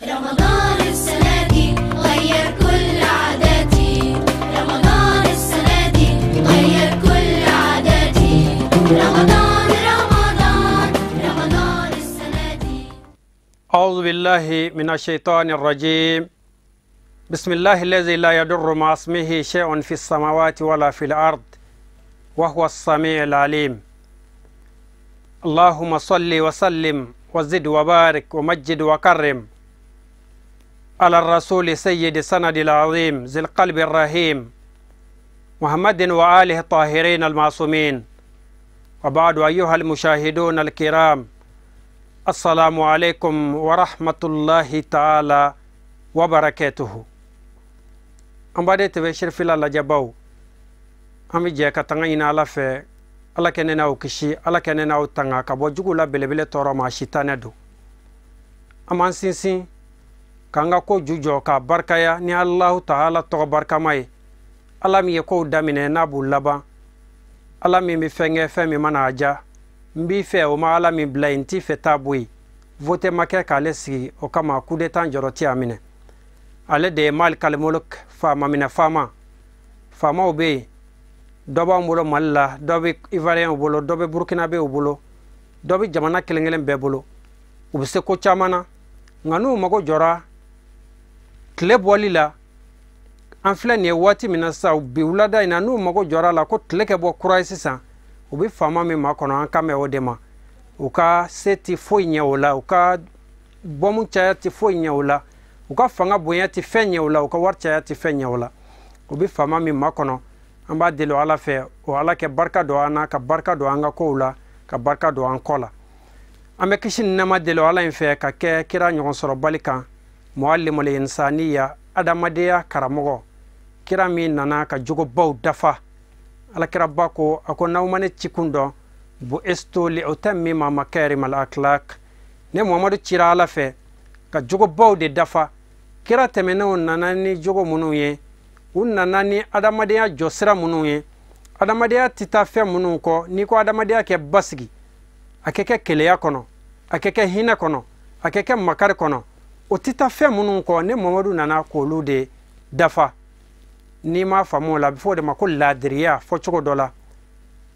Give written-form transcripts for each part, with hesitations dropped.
رمضان السنة دي غير كل عاداتي، رمضان السنة دي غير كل عاداتي، رمضان رمضان رمضان السنة دي. أعوذ بالله من الشيطان الرجيم. بسم الله الذي لا يضر مع اسمه شيء في السماوات ولا في الأرض وهو السميع العليم. اللهم صل وسلم وزد وبارك ومجد وكرم على الرسول سيد السند العظيم ذي القلب الرحيم محمد وآله الطاهرين المعصومين. وبعد أيها المشاهدون الكرام، السلام عليكم ورحمة الله تعالى وبركاته. أمبادي تبشر في الله جباو أمي جاكا تنغينا على في ala kene na ukishi ala kene na utanga kabo jugula belebele toro ma shitane do aman sinsin kanga ko jujo ka barkaya ni Allah ta'ala to barka mai ala mi ko damine na bulaba ala mi fenge femi manaja mbi fe o ma ala mi blainti fe tabui vote make ka lesi o kama kude tanjoroti amine ale de mal kalmuluk fama mina fama obe doba mbolo malla dobi ivoirien ubolo dobi burkina be ubolo dobi jamana kelengelen be bolo ubse ko chamana nganu mago jora kleb walila anfla ne wati minasa bi ulada ina nu mago jora la ko tleke bo kuraisisa ubi fama me makono an kame odema uka seti foinya ola uka bomu chayati foinya ola uka fanga boyati fenya ola uka warchayati fenya ola ubi fama me makono amba delo ala fe o ala ke barka do ana ka barka do anga kola ka barka do an kola ame kishin nama delo ala fe ka ke kira nyon soro balika muallimul insaniya adamadeya karamogo kira mi nana ka jogo baw dafa ala kira bako ako nawmane cikundo bu esto li utammi ma makarim al akhlaq ne muhammadu kira ala fe ka jogo baw de dafa kira temeno nana ni jogo munuye unna nani adamadeya josira munu ye adamadeya tita fe munu ko ni ko adamadeya ke basigi akeke keleya kono akeke hina kono akeke makar kono o tita fe munu ko ne mamadu nana ko lude dafa ni ma famu la bifo de makol ladriya fo chogo dola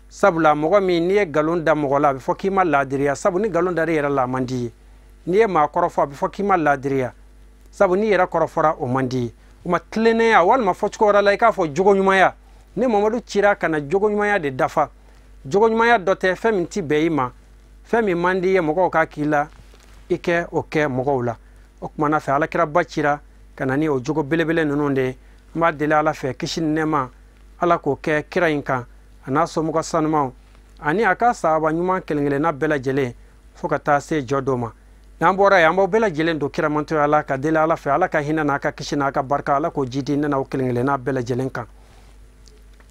sabula mogo mi ni galon da mogo la bifo kima ladriya sabu ni galon da yera la mandi ni ma korofo bifo kima ladriya sabu ni yera korofora o mandi uma tlene ya wal ma fochko wala laika fo jogo nyumaya ne mamadu chira kana jogo nyumaya de dafa jogo nyumaya dote femi ti beima femi mandi ye mogo ka kila ike oke mogo la okuma na fe ala kira bachira kana ni o jogo belebele nononde ma dele ala fe kishin nema ala ko ke kira inka ana so mogo sanuma ani aka sahaba nyuma kelengele na bela jele fokata se jodoma nambora yambo bela jelen do kira manto ala ka dela ala fe ala ka hina na ka kishina ka barka ala ko jidi na ukilingele na bela jelen kan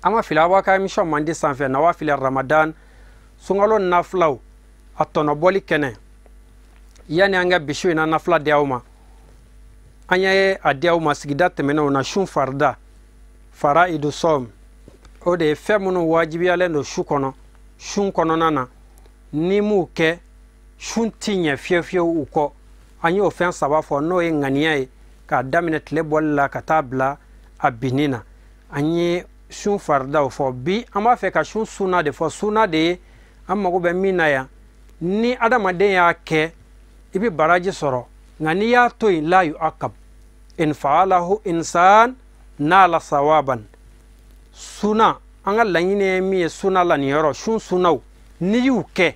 ama filawa ka mi shom mandi sanfe na wa fil ramadan sungalo naflaw atono boli kene yani anga bishu na nafla diawma anya adiawma sigida temeno na shun farda faraidu som o de femunu wajibi ale no shukono shun kono nana nimu ke shuntinya fiefie uko anyi offense ba fo no ngania ka damine tlebol la katabla abinina anyi shun farda fo bi ama fe ka shun suna de fo suna de amma go be minaya ni adama de ya ke ibi baraji soro ngani ya to la yu akab in fa'alahu insan nala sawaban suna anga lanyine mi suna la ni yoro shun sunau ni yu ke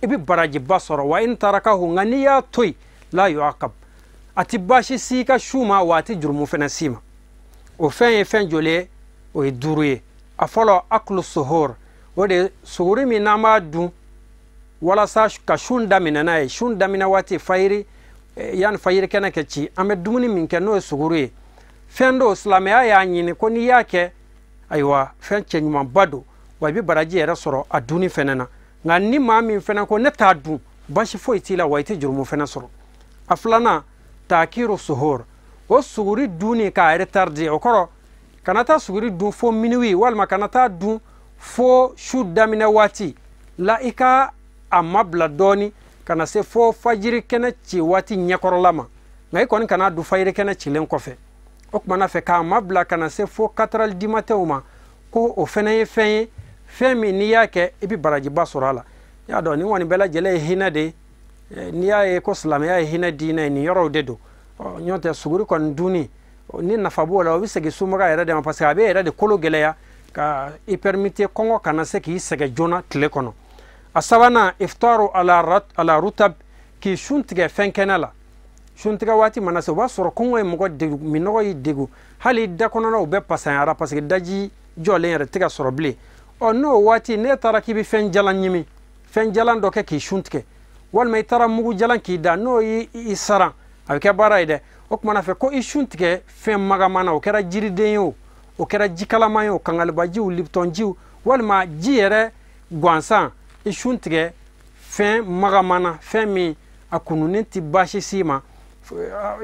ibi baraji basoro wa in tarakahu ngani ya toy la yuaqab atibashi sika shuma wati jurmu fena sima o fen jole o duruye afolo aklu suhur wode suhuri mi nama du wala sa ka shunda minana shunda mina wati fayri yan fayri kana keci ame dumuni min ke no suhuri fendo islam ya nyini ko ni yake aywa fen chenyuma bado wa bi baraji era soro aduni fenana ngani mami fena ko neta du bashi fo itila waiti jurmu fena soro aflana takiru suhur o suguri duni ka retardi okoro kanata suguri du fo minuwi wal kanata du fo shudda mina wati la ika amabla doni kana se fo fajiri kena ci wati nyakoro lama ngai kon kana du fayre kana cilen kofe o kuma na fe ka mabla kana se fo 4 du matin uma ko o fene fe mi ni yake ibi baraji basurala ya do ni woni bela jele hina de ni ya ko islam ya hina dina ni yoro dedo nyote suguri kon duni ni nafabo la wi sege sumaga era de ma parce que abe era de kolo geleya ka i permite kongo kana se ki sege jona tile kono asabana iftaru ala rutab ki shuntige fenkenala shuntiga wati manase wa soro kongo e mogo de minogo yi degu hali da kono no be pasayara parce que daji jole yere tiga soro bli o no wati ne taraki bi fen jalan nyimi fen jalan do ke ki shuntike wal may tara mugu jalan ki da no yi saran avec baraide o kuma na fe ko i shuntike fen maga mana o kera jiri denyo o kera jikala mayo kangal baji u lipton jiu wal ma jiere gwansan i shuntike fen maga mana fen mi akununenti bashi sima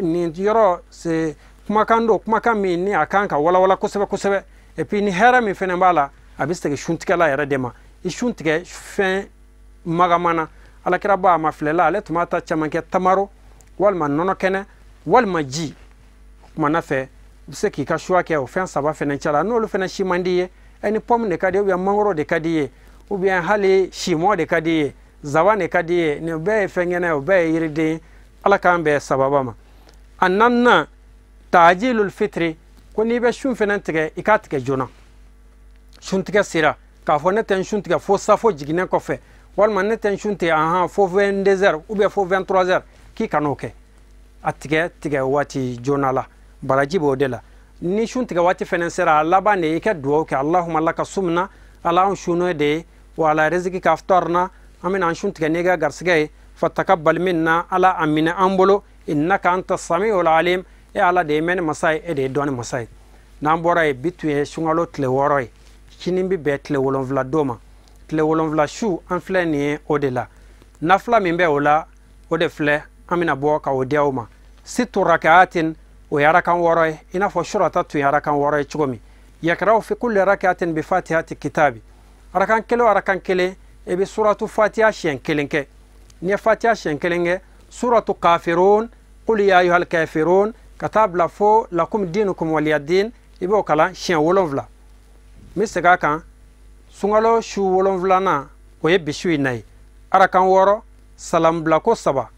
ni yoro se kuma kan mi ni akanka wala kusebe et puis ni hera mi fene bala abiste ke shuntike la yara dema i shuntike fen maga mana ala kira ba ma flela ale tumata chamanke tamaro wal man nono kene wal ma ji kuma na fe se ki ka shwa ke o fen saba fene chala no lu fene shimandiye eni pom ne kadiye ou mangoro de kadiye ou bien hali shimo de kadiye zawane kadiye ne be fengene o be yiride ala kan be sababa ma annanna ta'jilul fitri ko ni be shun fene tege ikatike jona shun tege sira ka fo ne ten shun tege fo safo jigine ko fe wal man ne ten shun te aha fo 22h ou bien fo 23h ki kanoke atike wati jona la baraji bo de la ni shun tege wati fene sira laba ne ike duo ke allahumma laka sumna ala shuno de wa ala rizqi ka aftarna amin an shun tege nega garsige fatakabbal minna ala amina ambolo innaka anta samiul alim e ala de men masai e de don masai nan boray bitue shungalo tle woroy kinimbi be tle wolon vla doma tle wolon vla shu an flani odela nafla mimbe ola ode fle amina boka odiawma situ rak'atin o yara kan woroy ina fo shurata tu yara kan woroy chugomi yakra'u fi kulli rak'atin bi fatihati kitabi arakan kele e bi suratu fatiha shen kelenke ni fatiha shen kelenge suratu kafirun qul ya ayyuhal kafirun katab la fo lakum dinukum waliyadin ibo kala shen wolonvla misega kan sungalo shu wolonvla na o ye bishu inai arakan woro salam bla ko saba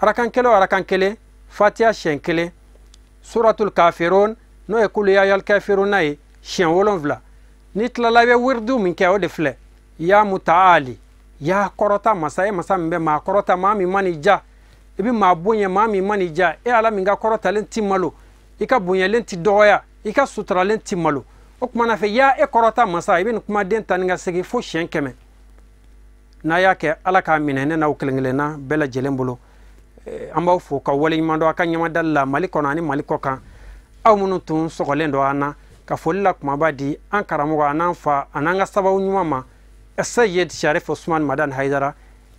arakan kele fatiha shen kele suratul kafirun no e qul ya ayyuhal kafirun nai shen wolonvla nitla lawe wirdu min ke o de fle ya mutaali ya korota masa mbe ma korota mami manija ebi ma bunye mami manija e ala minga korota lenti malo ika bunye lenti doya ika sutra lenti malo o kuma na fe ya e korota masa ebi kuma den taninga segi fo shenkeme na yake ala ka minene na uklengle na bela jelembolo amba fo ka wole mando aka nyama dalla maliko nani maliko kan aw munutun sogolendo ana ka folla kuma badi an karamo anan fa ananga sababu nyuma Sayyid Sharif Usman Madan Haidara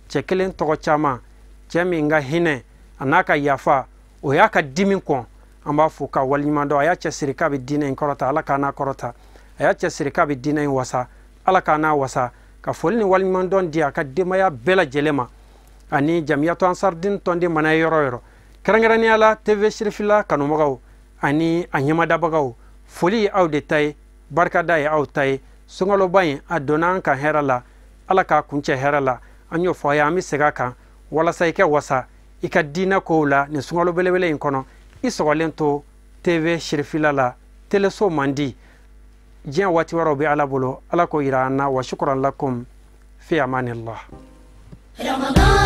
chekelen togo chama chemi nga hine anaka yafa o yaka dimin ko amba fuka walnyimando aya chesirika bi dina in korota ala kana korota aya chesirika bi dina in wasa ala kana wasa ka folni walnyimando dia ka demaya bela jelema ani jamiyatu ansar din tonde mana yoro karangarani ala TV Shirifila kanu magaw ani anyama dabagaw foli aw detay barka day aw tay sungalo bayin adona kan herala ala ka kunche herala anyo foya mi sega kan wala sayke wasa ika dina ko la ne sungalo belebele in kono isogolento TV Shirifila la teleso mandi jien wati waro bi ala bolo ala ko irana wa shukran lakum fi amanillah Ramadan